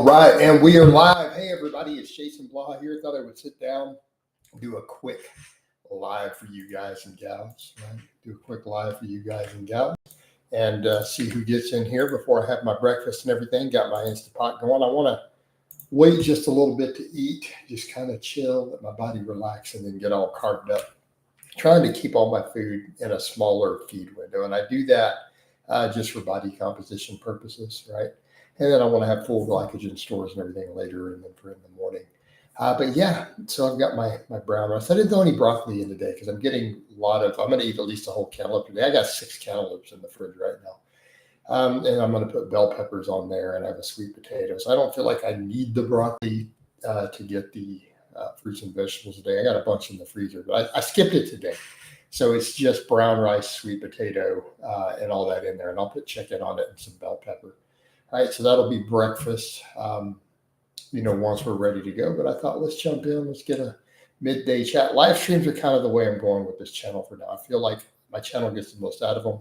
right, and we are live. Hey, everybody, it's Jason Blaha here. Thought I would sit down and do a quick live for you guys and gals. Right? Do a quick live for you guys and gals and see who gets in here before I have my breakfast and everything. Got my Instapot going. I want to wait just a little bit to eat, just kind of chill, let my body relax, and then get all carved up. Trying to keep all my food in a smaller feed window, and I do that just for body composition purposes, right? And then I want to have full glycogen stores and everything later, and then for in the morning. But yeah, so I've got my brown rice. I didn't throw any broccoli in today because I'm getting a lot of. I'm going to eat at least a whole cantaloupe today. I got 6 cantaloupes in the fridge right now, and I'm going to put bell peppers on there, and I have a sweet potato. So I don't feel like I need the broccoli to get the fruits and vegetables today. I got a bunch in the freezer, but I skipped it today. So it's just brown rice, sweet potato, and all that in there. And I'll put chicken on it and some bell pepper. All right, so that'll be breakfast, once we're ready to go. But I thought, let's jump in. Let's get a midday chat. Live streams are kind of the way I'm going with this channel for now. I feel like my channel gets the most out of them,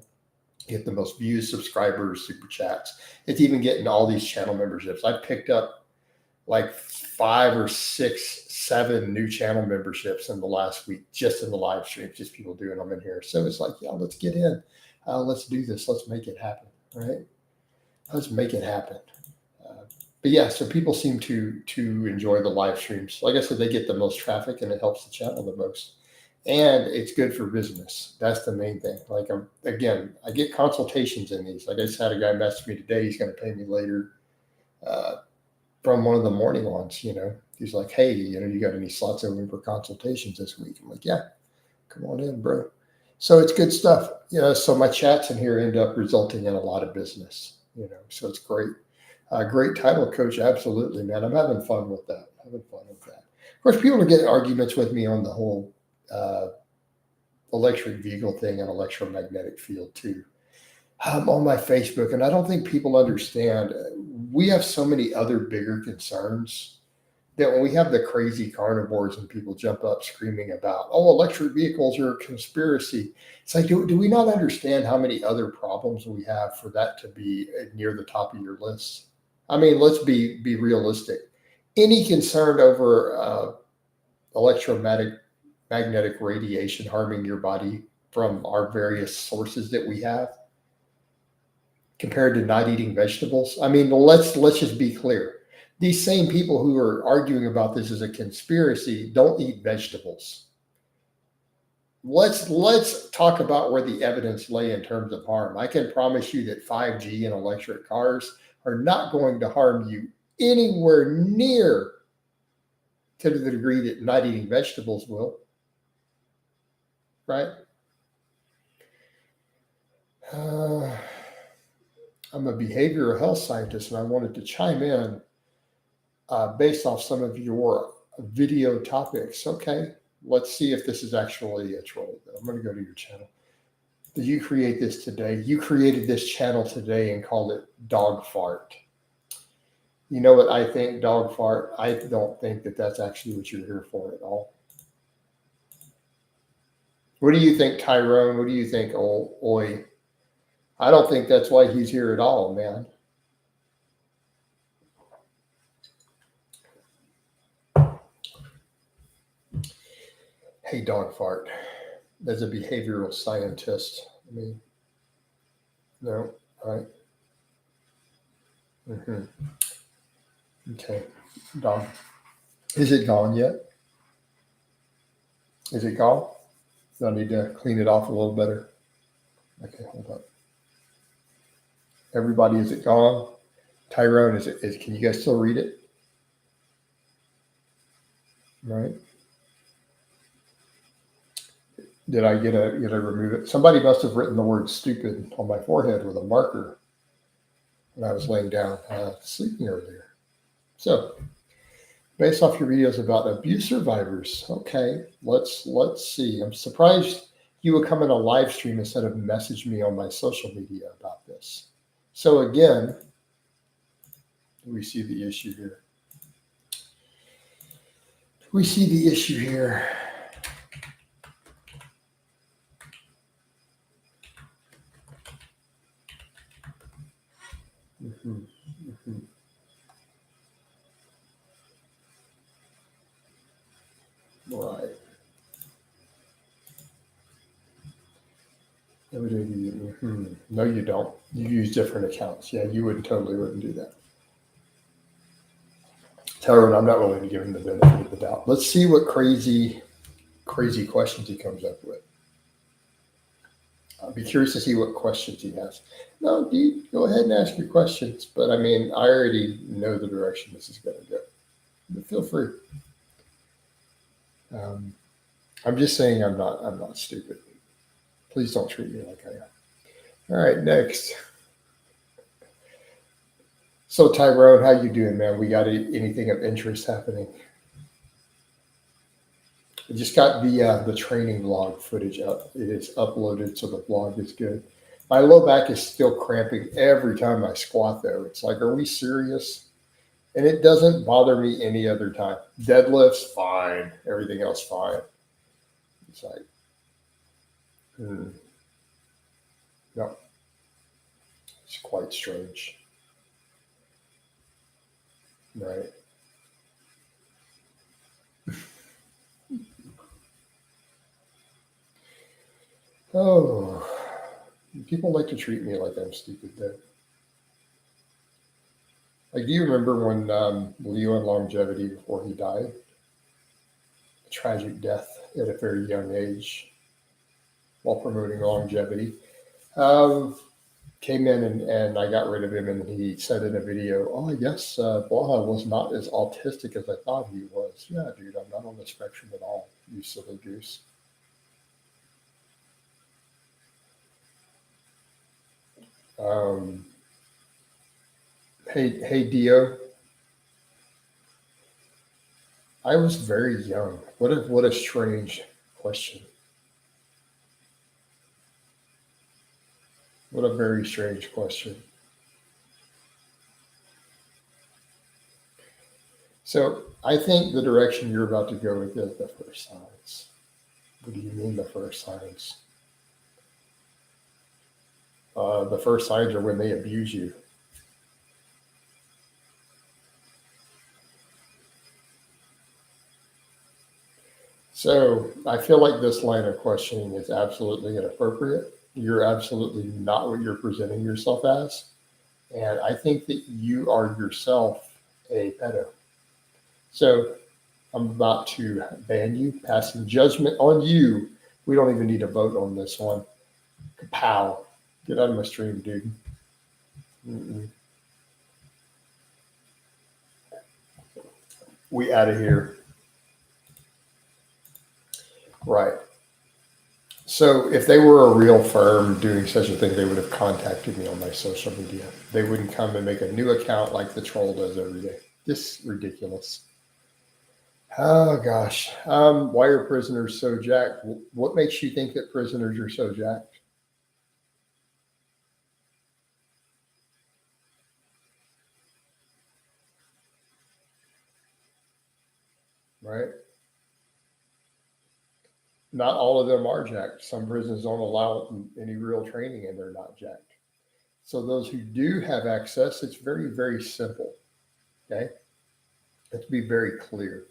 get the most views, subscribers, super chats. It's even getting all these channel memberships. I picked up like 5 or 6, 7 new channel memberships in the last week, just in the live stream, just people doing them in here. So it's like, yeah, let's get in. Let's do this. Let's make it happen. Right? Let's make it happen. But yeah, so people seem to enjoy the live streams. Like I said, they get the most traffic and it helps the channel the most. And it's good for business. That's the main thing. Like, again, I get consultations in these. Like I just had a guy message me today. He's going to pay me later from one of the morning ones. He's like, hey, you got any slots open for consultations this week? I'm like, yeah, come on in, bro. So it's good stuff. So my chats in here end up resulting in a lot of business. So it's great. Great title, Coach. Absolutely, man. I'm having fun with that. Of course, people are getting arguments with me on the whole electric vehicle thing and electromagnetic field too. On my Facebook, and I don't think people understand. We have so many other bigger concerns that when we have the crazy carnivores and people jump up screaming about, electric vehicles are a conspiracy. It's like, do we not understand how many other problems we have for that to be near the top of your list? I mean, let's be realistic. Any concern over electromagnetic radiation harming your body from our various sources that we have compared to not eating vegetables? I mean, let's just be clear. These same people who are arguing about this as a conspiracy don't eat vegetables. Let's talk about where the evidence lay in terms of harm. I can promise you that 5G and electric cars are not going to harm you anywhere near to the degree that not eating vegetables will. Right? I'm a behavioral health scientist, and I wanted to chime in based off some of your video topics. Okay, let's see if this is actually a troll. I'm going to go to your channel. Did you create this today? You created this channel today and called it Dog Fart. You know what I think, Dog Fart? I don't think that that's actually what you're here for at all. What do you think, Tyrone? What do you think, Oi? I don't think that's why he's here at all, man. Hey, Dog Fart, as a behavioral scientist, no, all right. Okay, dog. Is it gone yet? Is it gone? Do I need to clean it off a little better? Okay, hold on. Everybody, is it gone? Tyrone, can you guys still read it? Right. Did I remove it? Somebody must have written the word stupid on my forehead with a marker when I was laying down sleeping earlier. So, based off your videos about abuse survivors, okay, let's see. I'm surprised you would come in a live stream instead of message me on my social media about this. So again, we see the issue here. No, you don't. You use different accounts. Yeah, you totally wouldn't do that. Tyrone, I'm not willing to give him the benefit of the doubt. Let's see what crazy questions he comes up with. I'll be curious to see what questions he has. No, dude, go ahead and ask your questions. But I mean, I already know the direction this is going to go. But feel free. I'm just saying I'm not stupid. Please don't treat me like I am. All right, next. So Tyrone, how you doing, man? We got anything of interest happening? I just got the training vlog footage up. It is uploaded, so the vlog is good. My low back is still cramping every time I squat, though. It's like, are we serious? And it doesn't bother me any other time. Deadlifts, fine. Everything else, fine. It's like, no, it's quite strange, right? Oh, people like to treat me like I'm stupid, though. Like, do you remember when Leo in Longevity, before he died, a tragic death at a very young age while promoting longevity, came in and I got rid of him, and he said in a video, "Oh, I guess Blaha was not as autistic as I thought he was." Yeah, dude, I'm not on the spectrum at all, you silly goose. Um, hey, Dio, I was very young. What a strange question. What a very strange question. So I think the direction you're about to go with is the first signs. What do you mean the first signs? The first signs are when they abuse you. So I feel like this line of questioning is absolutely inappropriate. You're absolutely not what you're presenting yourself as. And I think that you are yourself a pedo. So I'm about to ban you, passing judgment on you. We don't even need to vote on this one. Kapow. Get out of my stream, dude. Mm-mm. We out of here. Right. So if they were a real firm doing such a thing, they would have contacted me on my social media. They wouldn't come and make a new account like the troll does every day. Just ridiculous. Oh gosh. Why are prisoners so jacked? What makes you think that prisoners are so jacked? Right? Not all of them are jacked. Some prisons don't allow any real training and they're not jacked. So those who do have access, it's very, very simple. Okay. Let's be very clear.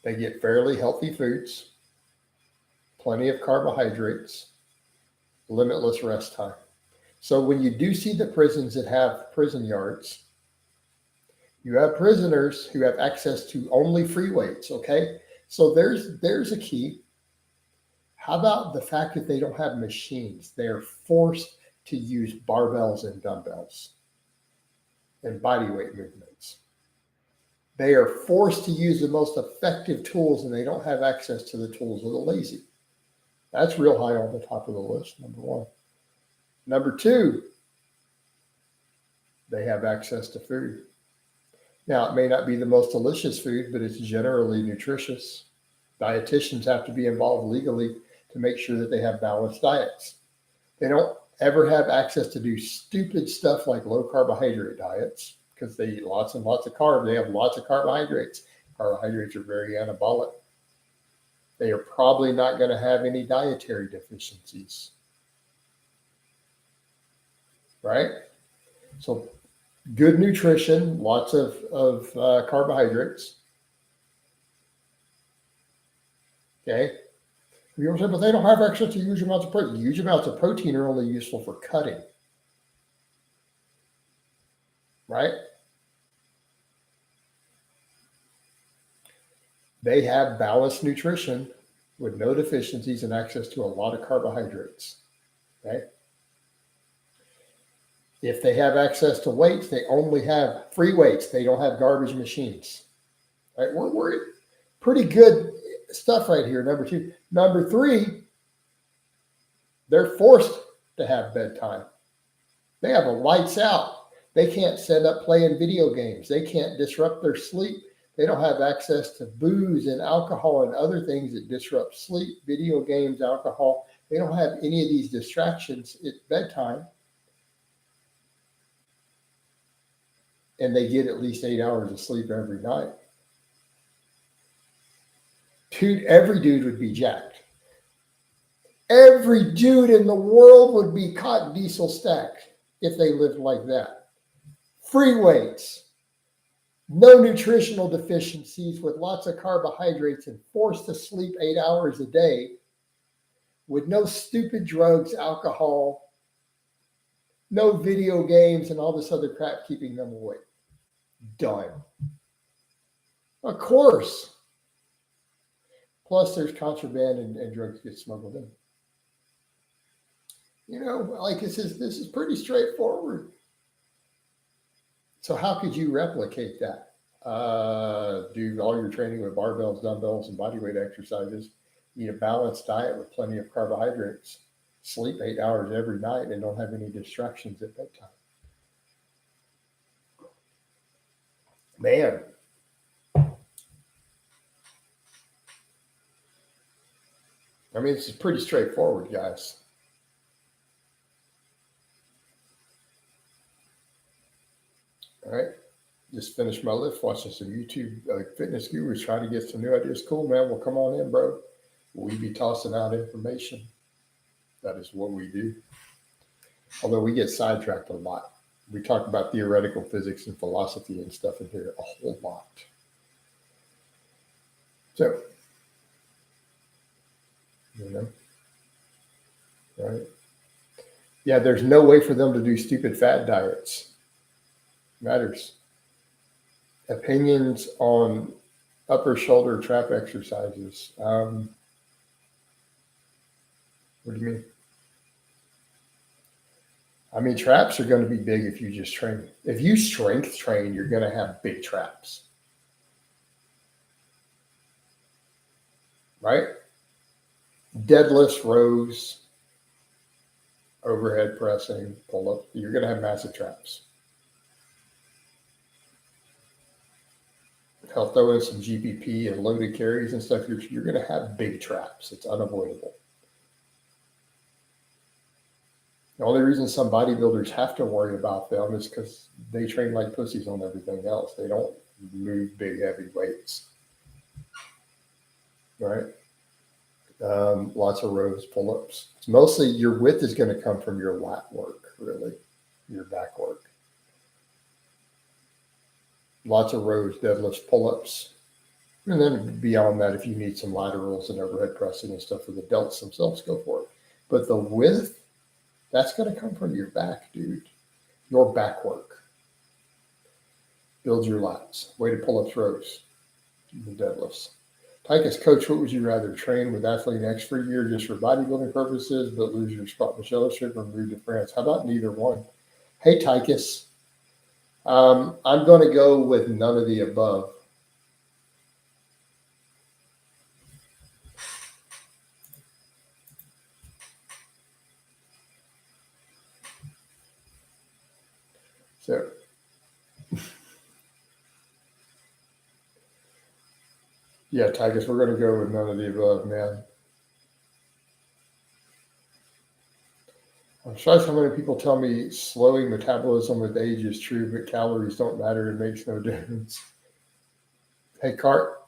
They get fairly healthy foods, plenty of carbohydrates, limitless rest time. So when you do see the prisons that have prison yards, you have prisoners who have access to only free weights. Okay. So there's a key. How about the fact that they don't have machines? They are forced to use barbells and dumbbells and body weight movements. They are forced to use the most effective tools and they don't have access to the tools of the lazy. That's real high on the top of the list, number one. Number two, they have access to food. Now, it may not be the most delicious food, but it's generally nutritious. Dietitians have to be involved legally to make sure that they have balanced diets. They don't ever have access to do stupid stuff like low carbohydrate diets because they eat lots and lots of carbs. They have lots of carbohydrates. Carbohydrates are very anabolic. They are probably not going to have any dietary deficiencies. Right? So, good nutrition, lots of carbohydrates. Okay. You know what I'm saying? But they don't have access to huge amounts of protein. Huge amounts of protein are only useful for cutting, right? They have balanced nutrition with no deficiencies and access to a lot of carbohydrates, okay? If they have access to weights, they only have free weights. They don't have garbage machines, right? We're pretty good stuff right here, number two. Number three, they're forced to have bedtime. They have a lights out. They can't set up playing video games. They can't disrupt their sleep. They don't have access to booze and alcohol and other things that disrupt sleep, video games, alcohol. They don't have any of these distractions at bedtime. And they get at least 8 hours of sleep every night. Dude, every dude would be jacked. Every dude in the world would be cotton diesel stacked if they lived like that. Free weights, no nutritional deficiencies with lots of carbohydrates and forced to sleep 8 hours a day with no stupid drugs, alcohol, no video games and all this other crap keeping them awake. Done. Of course. Plus there's contraband and drugs get smuggled in. You know, like this is pretty straightforward. So how could you replicate that? Do all your training with barbells, dumbbells, and bodyweight exercises. Eat a balanced diet with plenty of carbohydrates. Sleep 8 hours every night and don't have any distractions at bedtime. Man. I mean, this is pretty straightforward, guys. All right. Just finished my lift, watching some YouTube fitness gurus trying to get some new ideas. Cool, man. Well, come on in, bro. We be tossing out information. That is what we do. Although we get sidetracked a lot. We talk about theoretical physics and philosophy and stuff in here a whole lot. So, you know, right? Yeah, there's no way for them to do stupid fad diets. Matters. Opinions on upper shoulder trap exercises. What do you mean? I mean, traps are going to be big if you just train. If you strength train, you're going to have big traps. Right? Deadlifts, rows, overhead pressing, pull up. You're going to have massive traps. I'll throw in some GPP and loaded carries and stuff. You're going to have big traps. It's unavoidable. The only reason some bodybuilders have to worry about them is because they train like pussies on everything else. They don't move big, heavy weights. Right? Lots of rows, pull-ups. It's mostly your width is going to come from your lat work, really, your back work. Lots of rows, deadlifts, pull-ups. And then beyond that, if you need some laterals and overhead pressing and stuff for the delts themselves, go for it. But the width, that's going to come from your back, dude. Your back work. Build your lats. Weighted pull-ups, rows, and deadlifts. Tychus, coach, what would you rather? Train with Athlete X for a year just for bodybuilding purposes, but lose your spot in the fellowship or move to France? How about neither one? Hey, Tychus. I'm going to go with none of the above. So, yeah, Tychus, we're going to go with none of the above, man. I'm surprised how many people tell me slowing metabolism with age is true, but calories don't matter. It makes no difference. Hey, Cart.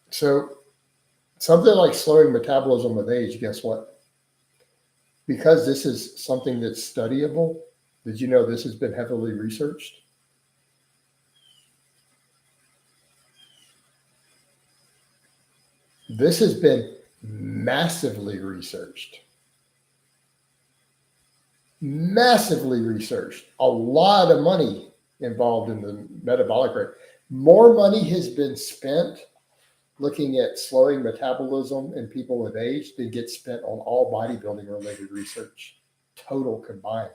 So something like slowing metabolism with age, guess what? Because this is something that's studyable, did you know this has been heavily researched? This has been massively researched. Massively researched. A lot of money involved in the metabolic rate. More money has been spent looking at slowing metabolism in people with age than gets spent on all bodybuilding related research, total combined.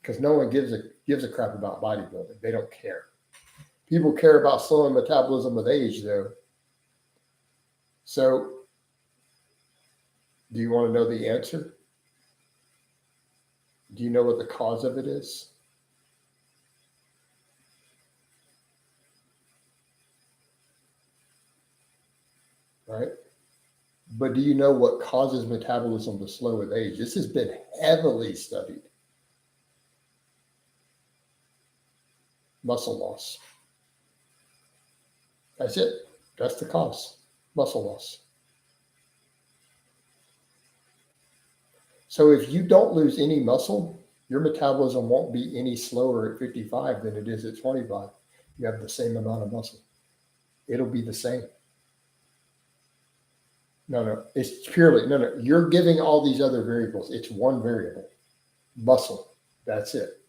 Because no one gives a crap about bodybuilding. They don't care. People care about slowing metabolism with age, though. So, do you want to know the answer? Do you know what the cause of it is? Right? But do you know what causes metabolism to slow with age? This has been heavily studied. Muscle loss. That's it. That's the cause. Muscle loss. So if you don't lose any muscle, your metabolism won't be any slower at 55 than it is at 25. You have the same amount of muscle. It'll be the same. No. It's purely, no. You're giving all these other variables. It's one variable. Muscle. That's it.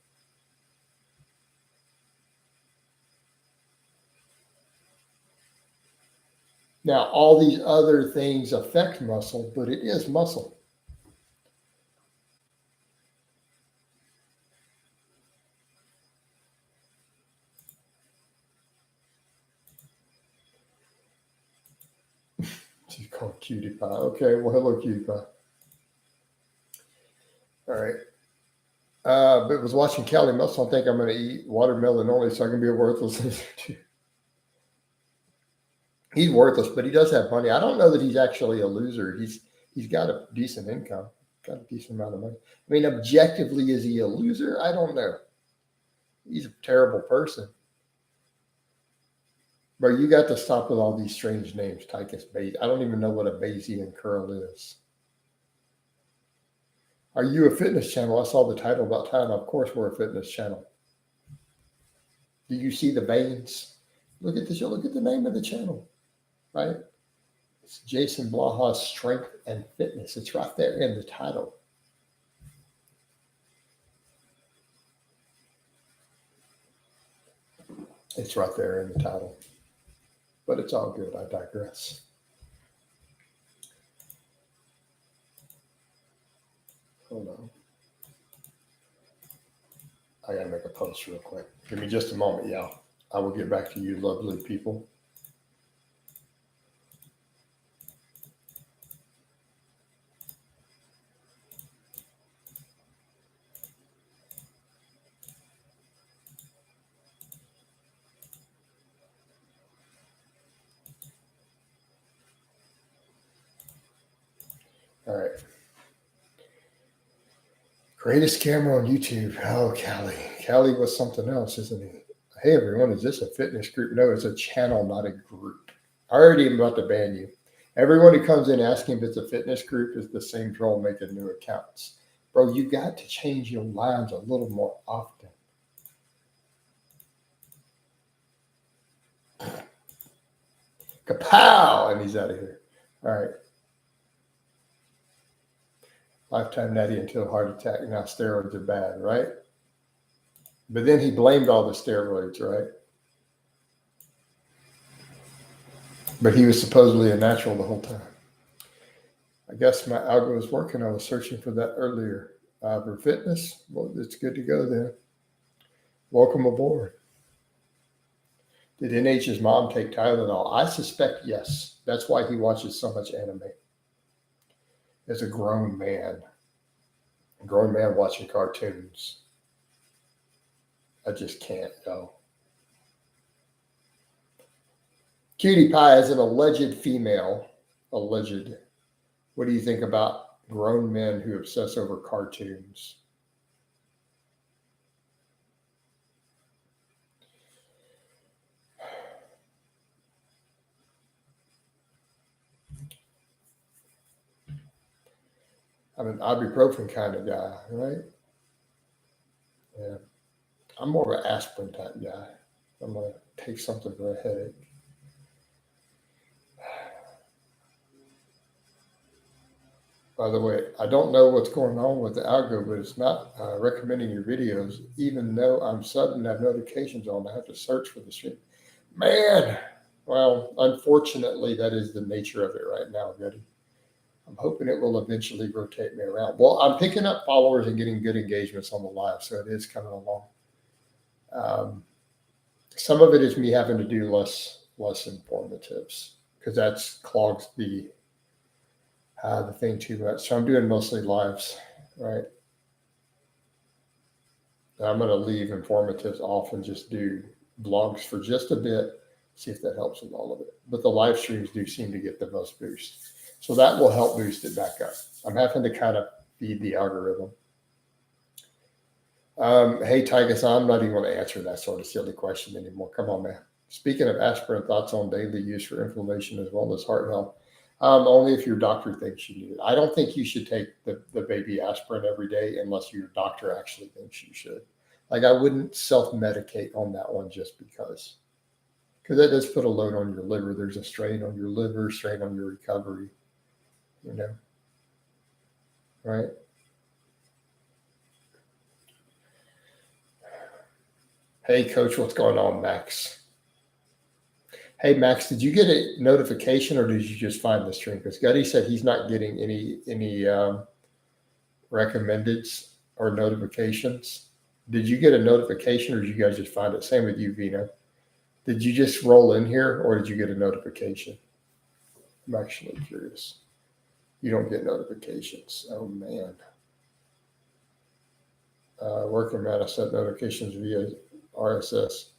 Now, all these other things affect muscle, but it is muscle. She's called Cutie Pie. Okay, well, hello, Cutie Pie. All right. But was watching Cali Muscle. I think I'm going to eat watermelon only so I can be a worthless. He's worthless, but he does have money. I don't know that he's actually a loser. He's got a decent income, got a decent amount of money. I mean, objectively, is he a loser? I don't know. He's a terrible person. Bro, you got to stop with all these strange names, Tychus Bayes. I don't even know what a Bayesian curl is. Are you a fitness channel? I saw the title about time. Of course, we're a fitness channel. Do you see the veins? Look at this. Look at the name of the channel, right? It's Jason Blaha's Strength and Fitness. It's right there in the title. It's right there in the title. But it's all good. I digress. Hold on. I got to make a post real quick. Give me just a moment, y'all. I will get back to you, lovely people. All right. Greatest camera on YouTube. Oh, Callie. Callie was something else, isn't he? Hey, everyone. Is this a fitness group? No, it's a channel, not a group. I already am about to ban you. Everyone who comes in asking if it's a fitness group is the same troll making new accounts. Bro, you got to change your lines a little more often. Kapow! And he's out of here. All right. Lifetime natty until heart attack. Now steroids are bad, right? But then he blamed all the steroids, right? But he was supposedly a natural the whole time. I guess my algo was working. I was searching for that earlier. For fitness, well, it's good to go then. Welcome aboard. Did NH's mom take Tylenol? I suspect yes. That's why he watches so much anime. As a grown man watching cartoons. I just can't go. Cutie Pie is an alleged female. Alleged. What do you think about grown men who obsess over cartoons? I'm an ibuprofen kind of guy, right? Yeah. I'm more of an aspirin type guy. I'm going to take something for a headache. By the way, I don't know what's going on with the algo, but it's not recommending your videos, even though I'm subbed and have notifications on. I have to search for the stream. Man, well, unfortunately, that is the nature of it right now, Betty. I'm hoping it will eventually rotate me around. Well, I'm picking up followers and getting good engagements on the live, so it is coming along. Some of it is me having to do less informatives because that's clogs the thing too much. So I'm doing mostly lives, right? I'm going to leave informatives off and just do blogs for just a bit, see if that helps with all of it. But the live streams do seem to get the most boost. So that will help boost it back up. I'm having to kind of feed the algorithm. Hey, Tygus, I'm not even going to answer that sort of silly question anymore. Come on, man. Speaking of aspirin, thoughts on daily use for inflammation as well as heart health? Only if your doctor thinks you need it. I don't think you should take the baby aspirin every day unless your doctor actually thinks you should. Like I wouldn't self-medicate on that one just because that does put a load on your liver. There's a strain on your liver, strain on your recovery, right? Hey, Coach, what's going on, Max? Hey, Max, did you get a notification or did you just find the stream? Because Gutty said he's not getting any recommendeds or notifications. Did you get a notification or did you guys just find it? Same with you, Vino. Did you just roll in here or did you get a notification? I'm actually curious. You don't get notifications. Oh, man. Working man, I sent notifications via RSS.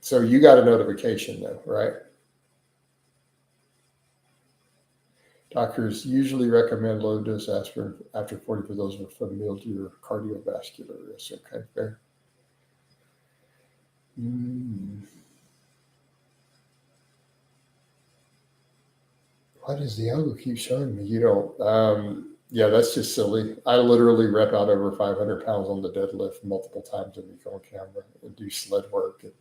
So you got a notification though, right? Doctors usually recommend low dose aspirin after 40 for those with familial cardiovascular risk. Okay, fair. Why does the algo keep showing me? You don't. Yeah, that's just silly. I literally rep out over 500 pounds on the deadlift multiple times a week on camera and do sled work and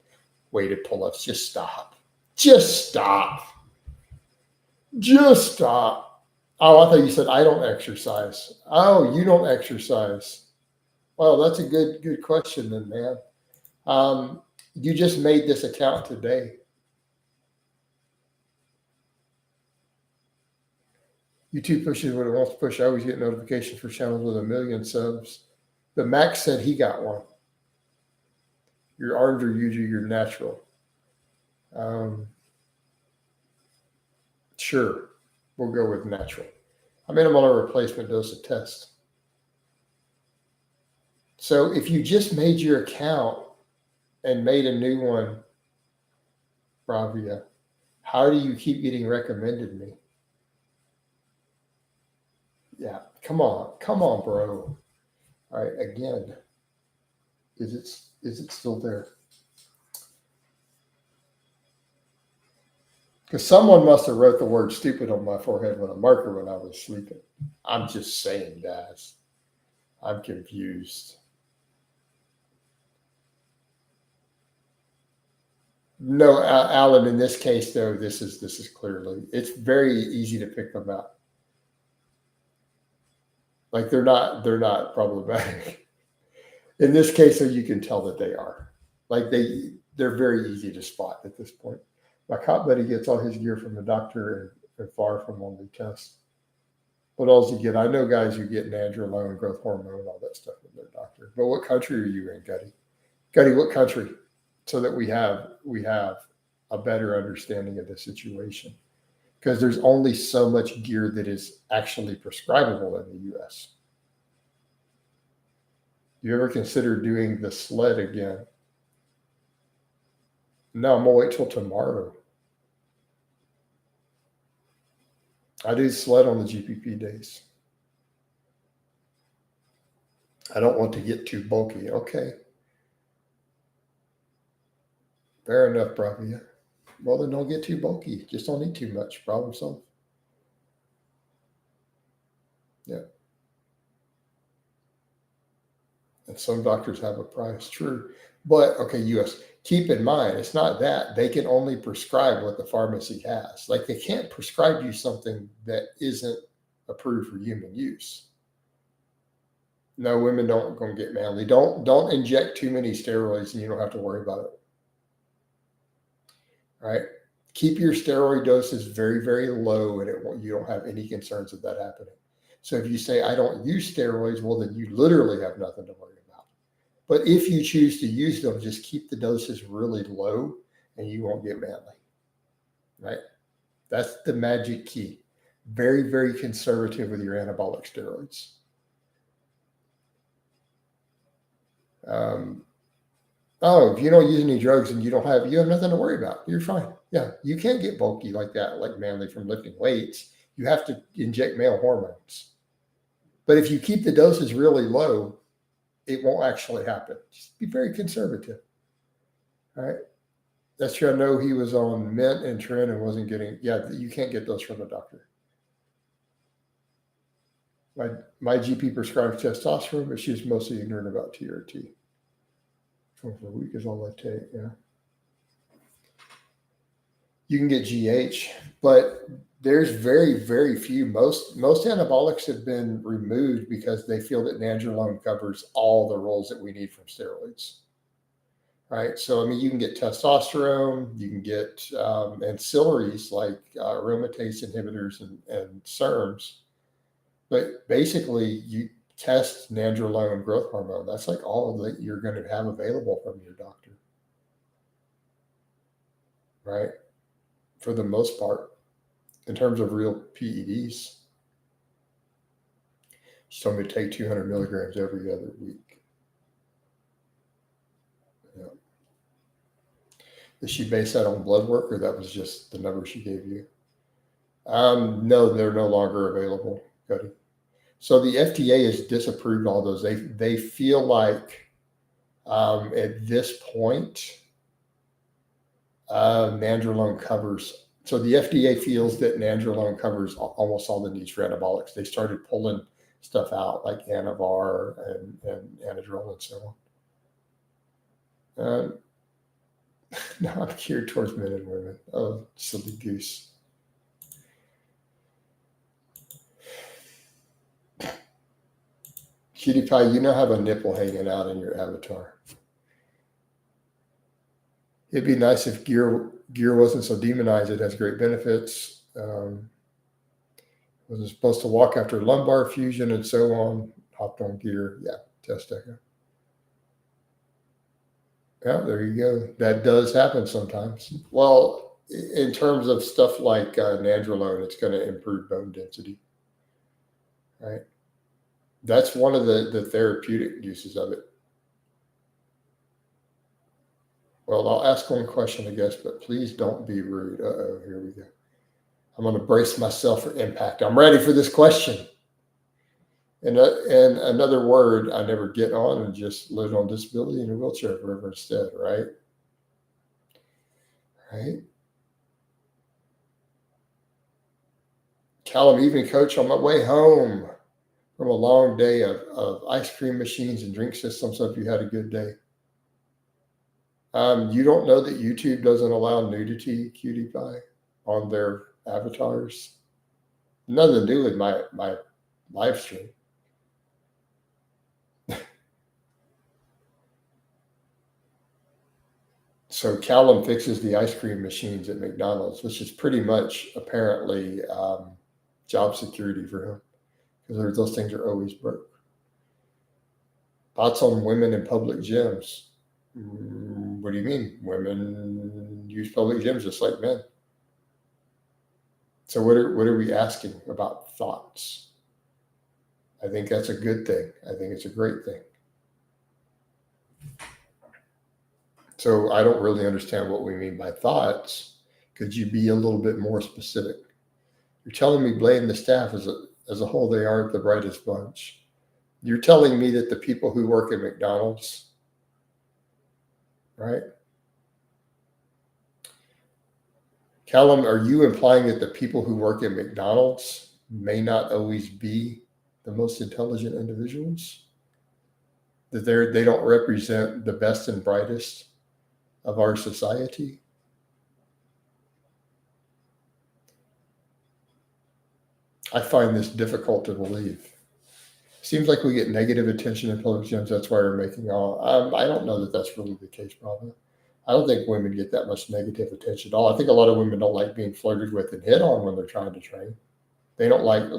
weighted pull-ups. Just stop. Just stop. Just stop. Oh, I thought you said I don't exercise. Oh, you don't exercise. Well, that's a good question then, man. You just made this account today. YouTube pushes what it wants to push. I always get notifications for channels with 1 million subs. But Max said he got one. Your arms are usually your natural. Sure, we'll go with natural. I mean, I'm on a replacement dose of test. So if you just made your account and made a new one, Bravia, how do you keep getting recommended me? Yeah, come on, bro. All right, again, is it still there? Because someone must have wrote the word stupid on my forehead with a marker when I was sleeping. I'm just saying, guys. I'm confused. No, Alan, in this case, though, this is clearly, it's very easy to pick them out. Like they're not problematic. In this case, so you can tell that they are. Like they're very easy to spot at this point. My cop buddy gets all his gear from the doctor and far from only tests. What else you get? I know guys who get nandrolone, growth hormone, and all that stuff with their doctor. But what country are you in, Gutty? Gutty, what country? So that we have a better understanding of the situation. Because there's only so much gear that is actually prescribable in the U.S. You ever consider doing the sled again? No, I'm going to wait till tomorrow. I do sled on the GPP days. I don't want to get too bulky. Okay. Fair enough, Bravia. Well, then don't get too bulky. Just don't eat too much. Problem solved. Yeah. And some doctors have a price. True. But, okay, US, keep in mind, it's not that. They can only prescribe what the pharmacy has. Like they can't prescribe you something that isn't approved for human use. No, women don't gonna get manly. Don't inject too many steroids and you don't have to worry about it. Right? Keep your steroid doses very, very low, and you don't have any concerns of that happening. So if you say, I don't use steroids, well, then you literally have nothing to worry about. But if you choose to use them, just keep the doses really low and you won't get manly. Right? That's the magic key. Very, very conservative with your anabolic steroids. If you don't use any drugs and you have nothing to worry about. You're fine. Yeah, you can't get bulky like that, like manly from lifting weights. You have to inject male hormones. But if you keep the doses really low, it won't actually happen. Just be very conservative. All right. That's true. I know he was on mint and Tren and wasn't getting, you can't get those from a doctor. My GP prescribes testosterone, but she's mostly ignorant about TRT. 24 week is all I take, yeah. You can get GH, but there's very, very few. Most anabolics have been removed because they feel that nandrolone covers all the roles that we need from steroids. Right. So, I mean, you can get testosterone, you can get ancillaries like aromatase inhibitors and SERMs. But basically, you test nandrolone growth hormone. That's like all that you're going to have available from your doctor. Right. For the most part, in terms of real PEDs. She told me to take 200 milligrams every other week. Yeah. Did she base that on blood work, or that was just the number she gave you? No, they're no longer available, Cody. So the FDA has disapproved all those. They feel like at this point, nandrolone covers. So the FDA feels that nandrolone covers almost all the needs for anabolics. They started pulling stuff out like Anavar and Anadrol and so on. Now I'm geared towards men and women. Oh, silly goose. Cutie Pie, you now have a nipple hanging out in your avatar. It'd be nice if gear wasn't so demonized. It has great benefits. Wasn't supposed to walk after lumbar fusion and so on. Hopped on gear. Yeah, test echo. Yeah, there you go. That does happen sometimes. Well, in terms of stuff like nandrolone, it's going to improve bone density. Right? That's one of the therapeutic uses of it. Well, I'll ask one question, I guess, but please don't be rude. Uh-oh, here we go. I'm going to brace myself for impact. I'm ready for this question. And another word I never get on and just live on disability in a wheelchair forever instead, right? Right? Callum, evening coach, on my way home from a long day of ice cream machines and drink systems. Hope you had a good day. You don't know that YouTube doesn't allow nudity, Cutie Pie, on their avatars? Nothing to do with my live stream. So Callum fixes the ice cream machines at McDonald's, which is pretty much apparently job security for him, because those things are always broke. Thoughts on women in public gyms? What do you mean? Women use public gyms just like men. So what are we asking about thoughts? I think that's a good thing. I think it's a great thing. So I don't really understand what we mean by thoughts. Could you be a little bit more specific? You're telling me blame the staff as a whole, they aren't the brightest bunch. You're telling me that the people who work at McDonald's, right? Callum, are you implying that the people who work at McDonald's may not always be the most intelligent individuals? That they don't represent the best and brightest of our society? I find this difficult to believe. Seems like we get negative attention in public gyms. That's why we're making all. I don't know that that's really the case, probably. I don't think women get that much negative attention at all. I think a lot of women don't like being flirted with and hit on when they're trying to train. They don't like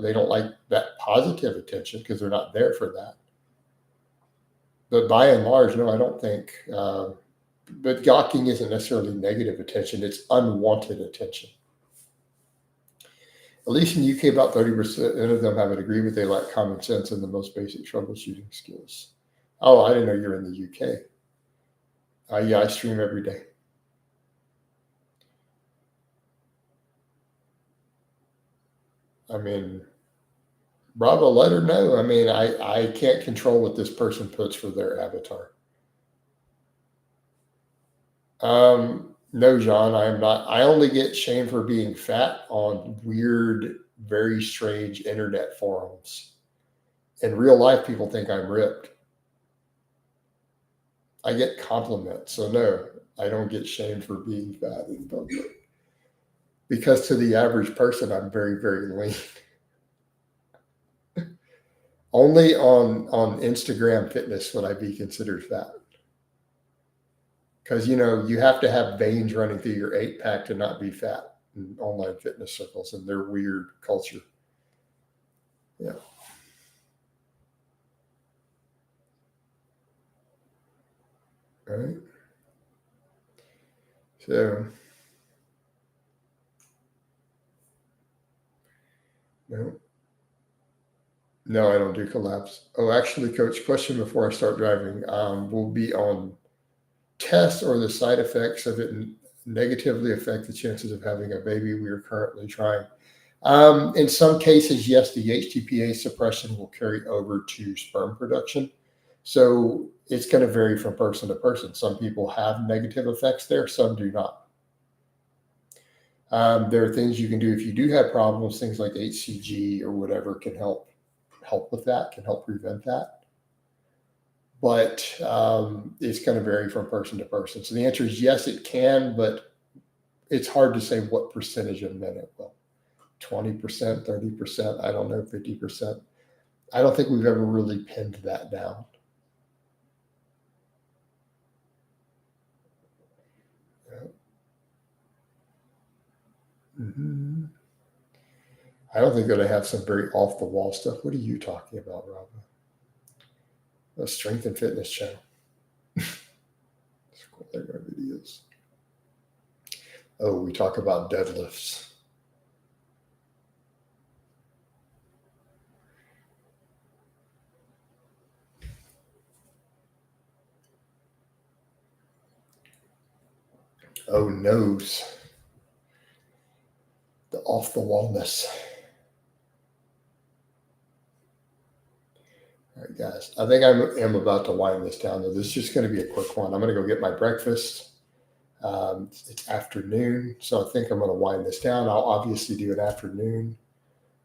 that positive attention because they're not there for that. But by and large, no, I don't think. But gawking isn't necessarily negative attention; it's unwanted attention. At least in the UK, about 30% of them have an agreement they lack common sense and the most basic troubleshooting skills. Oh, I didn't know you're in the UK. Yeah, I stream every day. I mean, Bravo, let her know. I mean, I can't control what this person puts for their avatar. No, John, I am not. I only get shamed for being fat on weird, very strange internet forums. In real life, people think I'm ripped. I get compliments. So, no, I don't get shamed for being fat in public. Because to the average person, I'm very, very lean. Only on Instagram fitness would I be considered fat. Because, you have to have veins running through your 8-pack to not be fat in online fitness circles and their weird culture. Yeah. Right. So, no. No, I don't do collabs. Oh, actually, Coach, question before I start driving. Will be on tests or the side effects of it negatively affect the chances of having a baby? We are currently trying. In some cases, yes, the HTPA suppression will carry over to sperm production. So it's going to vary from person to person. Some people have negative effects there, some do not. There are things you can do if you do have problems, things like HCG or whatever can help with that, can help prevent that. But it's going to vary from person to person. So the answer is yes, it can, but it's hard to say what percentage of men it will. 20%, 30%, I don't know, 50%. I don't think we've ever really pinned that down. Mm-hmm. I don't think that I have some very off the wall stuff. What are you talking about, Rob? A strength and fitness channel. There are videos. Oh, we talk about deadlifts. Oh, nose. The off the wallness. All right, guys. I think I am about to wind this down. Though this is just going to be a quick one. I'm going to go get my breakfast. It's afternoon, so I think I'm going to wind this down. I'll obviously do an afternoon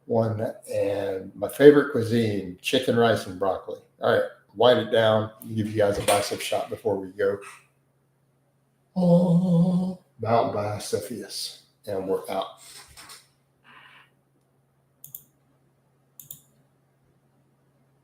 one. And my favorite cuisine, chicken, rice, and broccoli. All right, wind it down. Give you guys a bicep shot before we go. Oh, Mount Cepheus. And we're out.